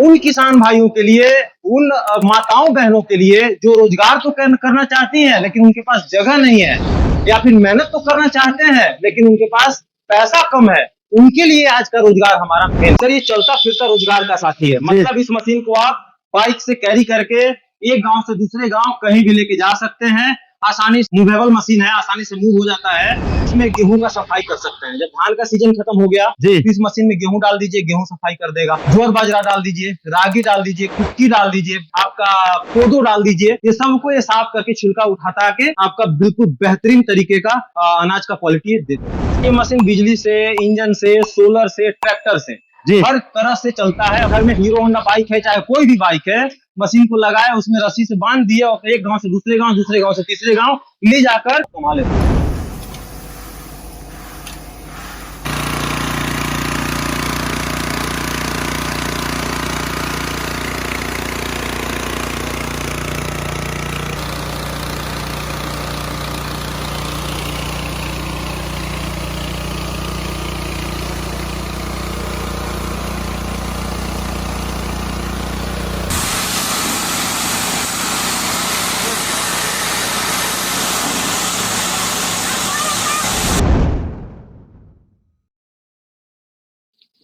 उन किसान भाइयों के लिए, उन माताओं बहनों के लिए जो रोजगार तो करना चाहती हैं लेकिन उनके पास जगह नहीं है, या फिर मेहनत तो करना चाहते हैं लेकिन उनके पास पैसा कम है, उनके लिए आज का रोजगार हमारा मेन। सर, ये चलता फिरता रोजगार का साथी है। मतलब इस मशीन को आप बाइक से कैरी करके एक गांव से दूसरे गांव कहीं भी लेके जा सकते हैं। आसानी से मूवेबल मशीन है, आसानी से मूव हो जाता है। इसमें गेहूं का सफाई कर सकते हैं। जब धान का सीजन खत्म हो गया तो इस मशीन में गेहूं डाल दीजिए, गेहूं सफाई कर देगा। ज्वार बाजरा डाल दीजिए, रागी डाल दीजिए, कुटकी डाल दीजिए, आपका कोदो डाल दीजिए। ये सबको ये साफ करके छिलका उठाता के आपका बिल्कुल बेहतरीन तरीके का अनाज का क्वालिटी देता है। ये मशीन बिजली से, इंजन से, सोलर से, ट्रैक्टर से, हर तरह से चलता है। घर में हीरो होंडा बाइक है, चाहे कोई भी बाइक है, मशीन को लगाए, उसमें रस्सी से बांध दिए और एक गांव से दूसरे गांव, दूसरे गांव से तीसरे गांव ले जाकर कमा लेते हैं।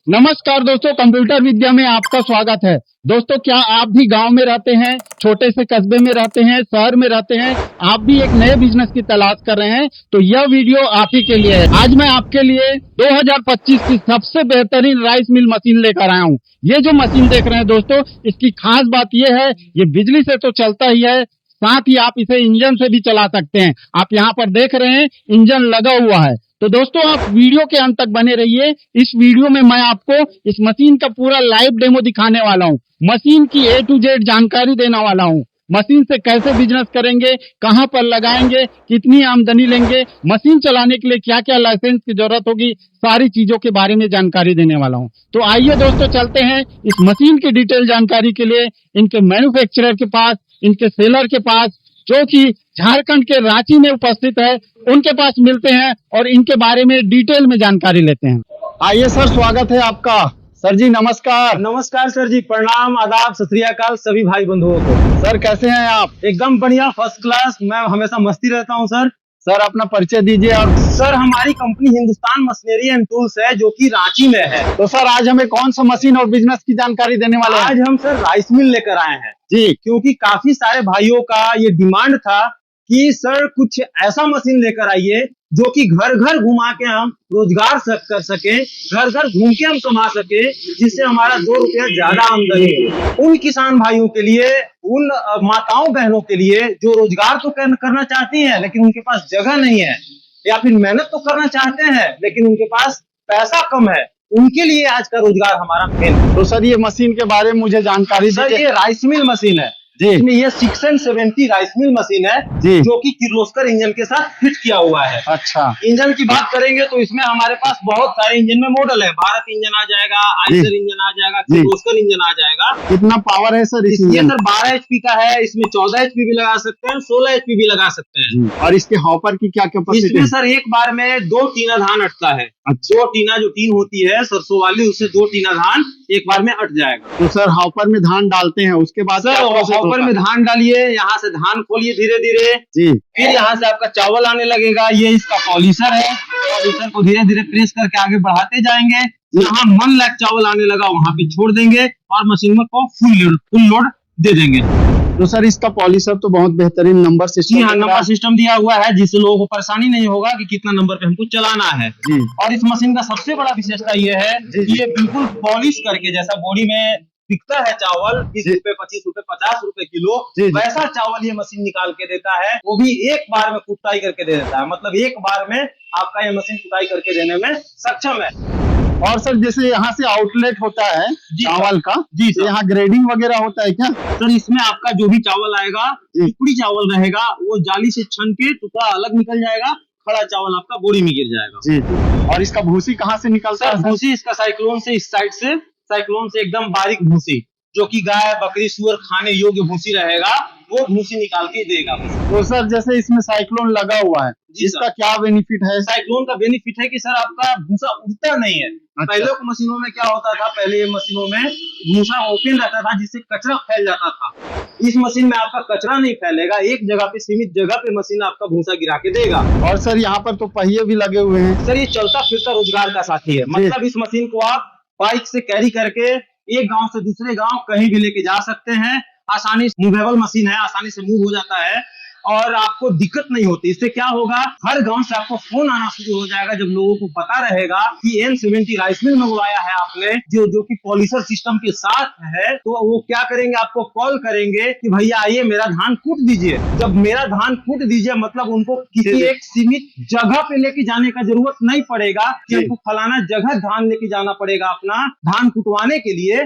नमस्कार दोस्तों, कंप्यूटर विद्या में आपका स्वागत है। दोस्तों, क्या आप भी गांव में रहते हैं, छोटे से कस्बे में रहते हैं, शहर में रहते हैं, आप भी एक नए बिजनेस की तलाश कर रहे हैं, तो यह वीडियो आप ही के लिए है। आज मैं आपके लिए 2025 की सबसे बेहतरीन राइस मिल मशीन लेकर आया हूं। ये जो मशीन देख रहे हैं दोस्तों, इसकी खास बात यह है, ये बिजली से तो चलता ही है, साथ ही आप इसे इंजन से भी चला सकते हैं। आप यहाँ पर देख रहे हैं इंजन लगा हुआ है। तो दोस्तों, आप वीडियो के अंत तक बने रहिए। इस वीडियो में मैं आपको इस मशीन का पूरा लाइव डेमो दिखाने वाला हूँ। मशीन की A to Z जानकारी देने वाला हूँ। मशीन से कैसे बिजनेस करेंगे, कहां पर लगाएंगे, कितनी आमदनी लेंगे, मशीन चलाने के लिए क्या क्या लाइसेंस की जरूरत होगी, सारी चीजों के बारे में जानकारी देने वाला हूं। तो आइए दोस्तों, चलते हैं इस मशीन की डिटेल जानकारी के लिए इनके मैन्युफैक्चरर के पास, इनके सेलर के पास, जो कि झारखंड के रांची में उपस्थित है, उनके पास मिलते हैं और इनके बारे में डिटेल में जानकारी लेते हैं। आइए सर, स्वागत है आपका। सर जी नमस्कार। नमस्कार सर जी, प्रणाम, आदाब, सत श्री अकाल सभी भाई बंधुओं को। सर कैसे हैं आप? एकदम बढ़िया, फर्स्ट क्लास। मैं हमेशा मस्ती रहता हूँ सर। सर अपना परिचय दीजिए। और सर, हमारी company Hindustan machinery and tools है, जो कि रांची में है। तो सर आज हमें कौन सा मशीन और बिजनेस की जानकारी देने वाले हैं? आज हम सर राइस मिल लेकर आए हैं जी, क्योंकि काफी सारे भाइयों का ये डिमांड था कि सर कुछ ऐसा मशीन लेकर आइए जो कि घर घर घुमा के हम रोजगार कर सके, घर घर घूम के हम कमा सके, जिससे हमारा 2 रुपया ज्यादा आमदनी हो। उन किसान भाइयों के लिए, उन माताओं बहनों के लिए जो रोजगार तो करना चाहती हैं लेकिन उनके पास जगह नहीं है, या फिर मेहनत तो करना चाहते हैं लेकिन उनके पास पैसा कम है, उनके लिए आज का रोजगार हमारा मेन। तो सर ये मशीन के बारे में मुझे जानकारी सर, दीजिए। ये राइस मिल मशीन है जी, इसमें ये 670 राइस मिल मशीन है जी, जो कि किर्लोस्कर इंजन के साथ फिट किया हुआ है। अच्छा। इंजन की बात करेंगे तो इसमें हमारे पास बहुत सारे इंजन में मॉडल है। भारत इंजन आ जाएगा, आइसर इंजन आ जाएगा, किर्लोस्कर इंजन आ जाएगा। कितना पावर है सर ये सर 12 HP का है। इसमें 14 HP भी लगा सकते हैं, 16 HP भी लगा सकते हैं। और इसके हॉपर की क्या कैपेसिटी? इसमें सर एक बार में 2 टीना धान अटता है। 2 टीना जो टीन होती है सरसों वाली, उससे 2 टीना धान एक बार में अट जाएगा। तो सर हॉपर में धान डालते हैं, उसके बाद सर हॉपर में धान डालिए, यहाँ से धान खोलिए धीरे धीरे जी, फिर यहाँ से आपका चावल आने लगेगा। ये इसका पॉलिशर है, पॉलिशर को धीरे धीरे प्रेस करके आगे बढ़ाते जाएंगे। जहाँ 1 लाख चावल आने लगा वहां पे छोड़ देंगे और मशीन में को फुल लोड दे देंगे। तो सर इसका पॉलिशर तो बहुत बेहतरीन नंबर सिस्टम, यहाँ नंबर सिस्टम दिया हुआ है, जिससे लोगों को परेशानी नहीं होगा कि कितना नंबर पे हमको चलाना है जी। और इस मशीन का सबसे बड़ा विशेषता ये है कि ये बिल्कुल पॉलिश करके, जैसा बॉडी में बिकता है चावल 20 रुपए, 25 रुपए, 50 रुपए किलो, वैसा चावल ये मशीन निकाल के देता है। वो भी एक बार में कुटाई करके दे देता है। मतलब एक बार में आपका ये मशीन कुटाई करके देने में सक्षम है। और सर जैसे यहाँ से आउटलेट होता है चावल का, जी तो यहाँ ग्रेडिंग वगैरह होता है क्या? सर इसमें आपका जो भी चावल आएगा, टुकड़ी चावल रहेगा, वो जाली से छन के टुकड़ा अलग निकल जाएगा, खड़ा चावल आपका बोरी में गिर जाएगा जी। और इसका भूसी कहाँ से निकलता है? भूसी इसका साइक्लोन से, इस साइड से, साइक्लोन से एकदम बारीक भूसी, जो कि गाय, बकरी, सुअर खाने योग्य भूसी रहेगा, वो भूसी निकाल के देगा। तो सर जैसे इसमें साइक्लोन लगा हुआ है, जी इसका क्या बेनिफिट है? साइक्लोन का बेनिफिट है कि सर आपका भूसा उड़ता नहीं है। पहले के मशीनों में क्या होता था, पहले ये मशीनों में भूसा ओपन रहता था जिससे कचरा फैल जाता था। इस मशीन में आपका कचरा नहीं फैलेगा, एक जगह पे सीमित जगह पे मशीन आपका भूसा गिरा के देगा। और सर यहाँ पर तो पहिए भी लगे हुए हैं। सर ये चलता फिरता रोजगार का साथी है, मतलब इस मशीन को आप बाइक से कैरी करके एक गांव से दूसरे गांव कहीं भी लेके जा सकते हैं। आसानी से मूवेबल मशीन है, आसानी से मूव हो जाता है और आपको दिक्कत नहीं होती। इससे क्या होगा, हर गांव से आपको फोन आना शुरू हो जाएगा जब लोगों को पता रहेगा कि N70 राइस मिल मंगवाया है आपने, जो कि पॉलिशर सिस्टम के साथ है। तो वो क्या करेंगे, आपको कॉल करेंगे कि भैया आइए मेरा धान कूट दीजिए। जब मेरा धान कूट दीजिए मतलब उनको किसी एक सीमित जगह पे लेके जाने का जरूरत नहीं पड़ेगा कि आपको फलाना जगह धान लेके जाना पड़ेगा अपना धान कुटवाने के लिए।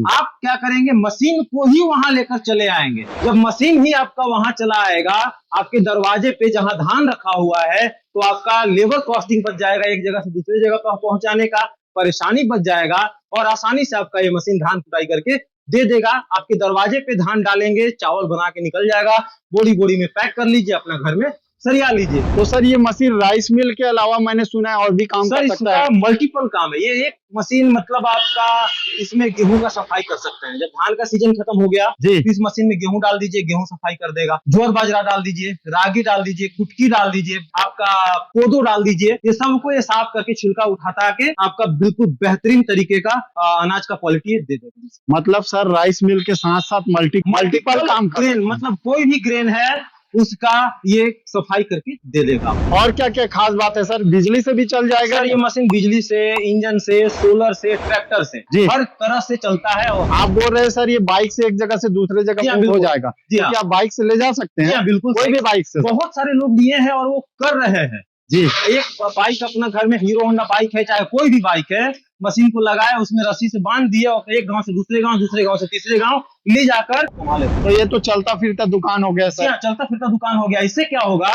आप क्या करेंगे, मशीन को ही वहां लेकर चले आएंगे। जब मशीन ही आपका वहां चला आएगा आपके दरवाजे पे जहां धान रखा हुआ है, तो आपका लेबर कॉस्टिंग बच जाएगा, एक जगह से दूसरी जगह पर पहुंचाने का परेशानी बच जाएगा और आसानी से आपका ये मशीन धान कुटाई करके दे देगा। आपके दरवाजे पे धान डालेंगे, चावल बना के निकल जाएगा, बोरी बोरी में पैक कर लीजिए, अपना घर में सरिया लीजिए। तो सर ये मशीन राइस मिल के अलावा मैंने सुना है और भी काम कर सकता है? मल्टीपल काम है। ये एक मशीन मतलब आपका इसमें गेहूं का सफाई कर सकते हैं। जब धान का सीजन खत्म हो गया तो इस मशीन में गेहूं डाल दीजिए, गेहूं सफाई कर देगा। ज्वार बाजरा डाल दीजिए, रागी डाल दीजिए, कुटकी डाल दीजिए, आपका कोदो डाल दीजिए। ये सबको ये साफ करके छिलका उठाता के आपका बिल्कुल बेहतरीन तरीके का अनाज का क्वालिटी दे देगा। मतलब सर राइस मिल के साथ साथ मल्टीपल काम ग्रेन, मतलब कोई भी ग्रेन है उसका ये सफाई करके दे देगा। और क्या क्या खास बात है सर? बिजली से भी चल जाएगा? सर ये मशीन बिजली से, इंजन से, सोलर से, ट्रैक्टर से, हर तरह से चलता है। और आप बोल रहे हैं सर ये बाइक से एक जगह से दूसरे जगह मूव हो जाएगा? जी हाँ, क्या बाइक से ले जा सकते हैं? बिल्कुल, कोई भी बाइक से। बहुत सारे लोग लिए हैं और वो कर रहे हैं जी। एक बाइक अपना घर में, हीरो होंडा बाइक है चाहे कोई भी बाइक है, मशीन को लगाया, उसमें रस्सी से बांध दिया और एक गांव से दूसरे गांव, दूसरे गांव से तीसरे गांव ले जाकर कमा लेते। तो ये तो चलता फिरता दुकान हो गया सर। चलता फिरता दुकान हो गया। इससे क्या होगा,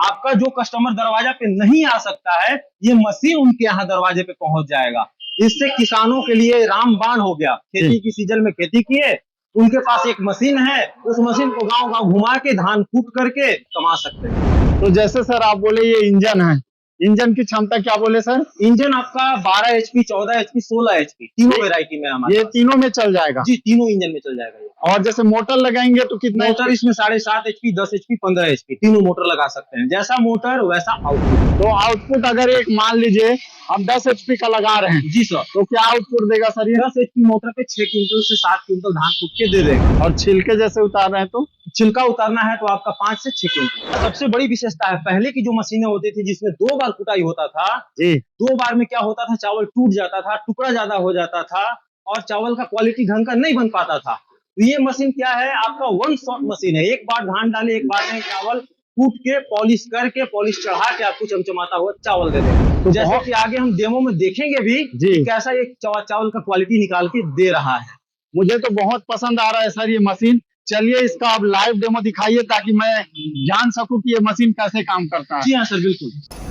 आपका जो कस्टमर दरवाजा पे नहीं आ सकता है, ये मशीन उनके यहाँ दरवाजे पे पहुंच जाएगा। इससे किसानों के लिए रामबाण हो गया। खेती की सीजन में खेती किए, उनके पास एक मशीन है, उस मशीन को गांव गांव घुमा के धान कूट करके कमा सकते हैं। तो जैसे सर आप बोले ये इंजन है, इंजन की क्षमता क्या बोले सर? इंजन आपका 12 HP, 14 HP, 16 HP, तीनों वेरायटी में हमारे ये तीनों में चल जाएगा? जी, तीनों इंजन में चल जाएगा। और जैसे मोटर लगाएंगे तो कितना? मोटर इसमें 7.5 HP, 10 HP, 15 HP, तीनों मोटर लगा सकते हैं। जैसा मोटर वैसा आउटपुट। तो आउटपुट अगर एक मान लीजिए आप 10 HP का लगा रहे हैं जी सर, तो क्या आउटपुट देगा सर ये? 10 HP मोटर पे 6 क्विंटल से 7 क्विंटल धान कूट के दे देगा। और छिलके जैसे उतार रहे हैं तो? छिलका उतारना है तो आपका 5 से 6 क्विंटल। सबसे बड़ी विशेषता है, पहले की जो मशीनें होती थी जिसमें 2 बार कुटाई होता था जी, 2 बार में क्या होता था, चावल टूट जाता था, टुकड़ा ज्यादा हो जाता था और चावल का क्वालिटी ढंग का नहीं बन पाता था। तो ये मशीन क्या है, आपका वन शॉट मशीन है। एक बार धान डाले, एक बार में चावल कूट के पॉलिश करके, पॉलिश चढ़ा के आपको चमचमाता हुआ चावल दे देगा। तो जैसे कि आगे हम डेमो में देखेंगे भी कि कैसा ये चावल का क्वालिटी निकाल के दे रहा है। मुझे तो बहुत पसंद आ रहा है सर ये मशीन। चलिए इसका आप लाइव डेमो दिखाइए ताकि मैं जान सकूं कि ये मशीन कैसे काम करता है। जी हाँ सर, बिल्कुल।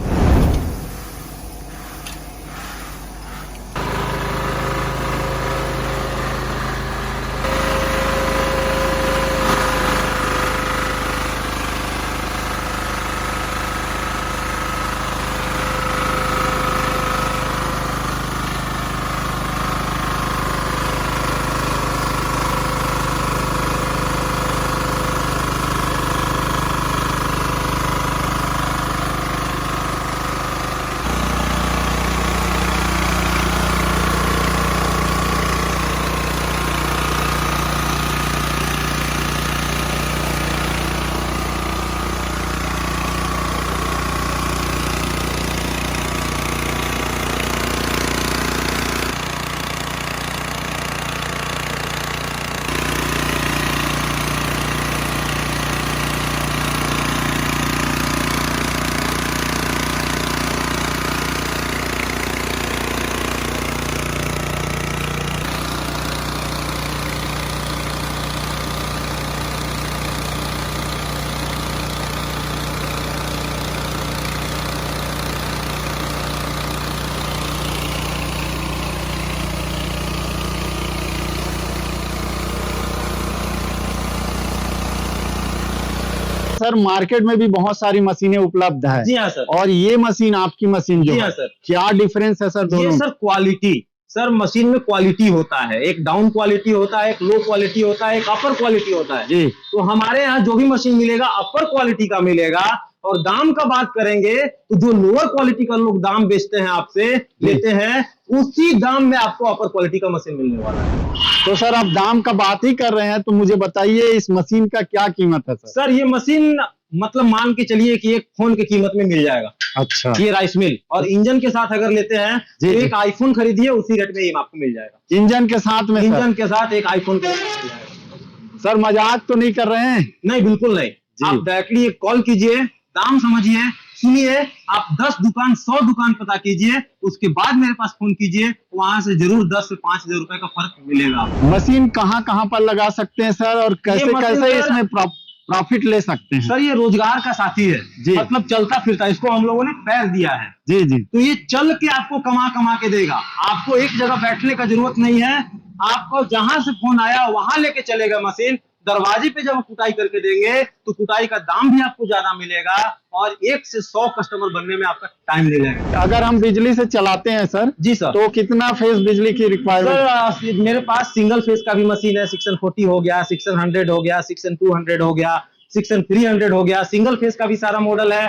सर मार्केट में भी बहुत सारी मशीनें उपलब्ध है। जी हाँ सर। और ये मशीन आपकी मशीन जो जी है, हाँ सर। क्या डिफरेंस है सर ये दोनों? सर क्वालिटी, सर मशीन में क्वालिटी होता है, एक डाउन क्वालिटी होता है, एक लो क्वालिटी होता है, एक अपर क्वालिटी होता है जी। तो हमारे यहाँ जो भी मशीन मिलेगा अपर क्वालिटी का मिलेगा। और दाम का बात करेंगे तो जो लोअर क्वालिटी का लोग दाम बेचते हैं आपसे लेते हैं, उसी दाम में आपको अपर क्वालिटी का मशीन मिलने वाला है। तो सर आप दाम का बात ही कर रहे हैं तो मुझे बताइए इस मशीन का क्या कीमत है सर? सर ये मशीन मतलब मान के चलिए कि एक फोन की कीमत में मिल जाएगा। अच्छा। ये राइस मिल और इंजन के साथ अगर लेते हैं तो जी। एक आईफोन खरीदिए उसी रेट में ये आपको मिल जाएगा। इंजन के साथ में? इंजन के साथ एक आईफोन का मिल जाएगा। सर मजाक तो नहीं कर रहे हैं? नहीं बिल्कुल नहीं, आप डायरेक्टली एक कॉल कीजिए, दाम समझिए, सुनिए, आप 10 दुकान 100 दुकान पता कीजिए, उसके बाद मेरे पास फोन कीजिए, वहां से जरूर 10 से 5,000 रुपए का फर्क मिलेगा। मशीन कहाँ कहाँ पर लगा सकते हैं सर और कैसे मशीन कैसे सर- इसमें प्रॉफिट ले सकते हैं? सर ये रोजगार का साथी है जी। मतलब चलता फिरता, इसको हम लोगों ने पैर दिया है जी जी। तो ये चल के आपको कमा कमा के देगा। आपको एक जगह बैठने का जरूरत नहीं है, आपको जहां से फोन आया वहां लेके चलेगा मशीन। दरवाजे पे जब हम कुटाई करके देंगे तो कुटाई का दाम भी आपको ज्यादा मिलेगा और 1 से 100 कस्टमर बनने में आपका टाइम ले जाएगा। अगर हम बिजली से चलाते हैं सर? जी सर। तो कितना फेज बिजली की रिक्वायरमेंट? सर मेरे पास सिंगल फेज का भी मशीन है, 640 हो गया, 600 हो गया, 600 हो गया, 600 हो गया। सिंगल फेज का भी सारा मॉडल है।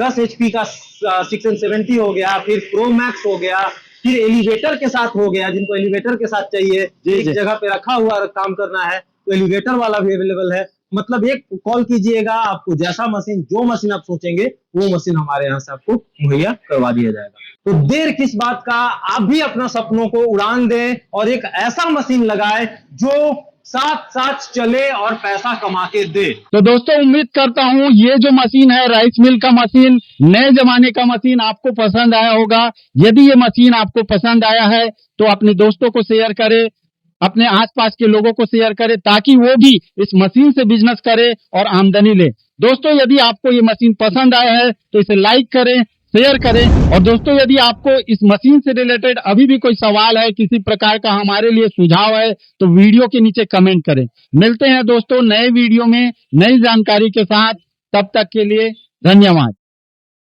10 HP का 670 हो गया, फिर प्रो मैक्स हो गया, फिर एलिवेटर के साथ हो गया। जिनको एलिवेटर के साथ चाहिए, एक जगह पे रखा हुआ काम करना है तो एलिवेटर वाला भी अवेलेबल है। मतलब एक कॉल कीजिएगा, आपको जैसा मशीन जो मशीन आप सोचेंगे वो मशीन हमारे यहाँ से आपको मुहैया करवा दिया जाएगा। तो देर किस बात का, आप भी अपना सपनों को उड़ान दें और एक ऐसा मशीन लगाए जो साथ साथ चले और पैसा कमा के दे। तो दोस्तों उम्मीद करता हूँ ये जो मशीन है राइस मिल का मशीन, नए जमाने का मशीन आपको पसंद आया होगा। यदि ये मशीन आपको पसंद आया है तो अपने दोस्तों को शेयर करें, अपने आसपास के लोगों को शेयर करें ताकि वो भी इस मशीन से बिजनेस करे और आमदनी ले। दोस्तों यदि आपको ये मशीन पसंद आया है तो इसे लाइक करें, शेयर करें। और दोस्तों यदि आपको इस मशीन से रिलेटेड अभी भी कोई सवाल है, किसी प्रकार का हमारे लिए सुझाव है तो वीडियो के नीचे कमेंट करें। मिलते हैं दोस्तों नए वीडियो में नई जानकारी के साथ, तब तक के लिए धन्यवाद।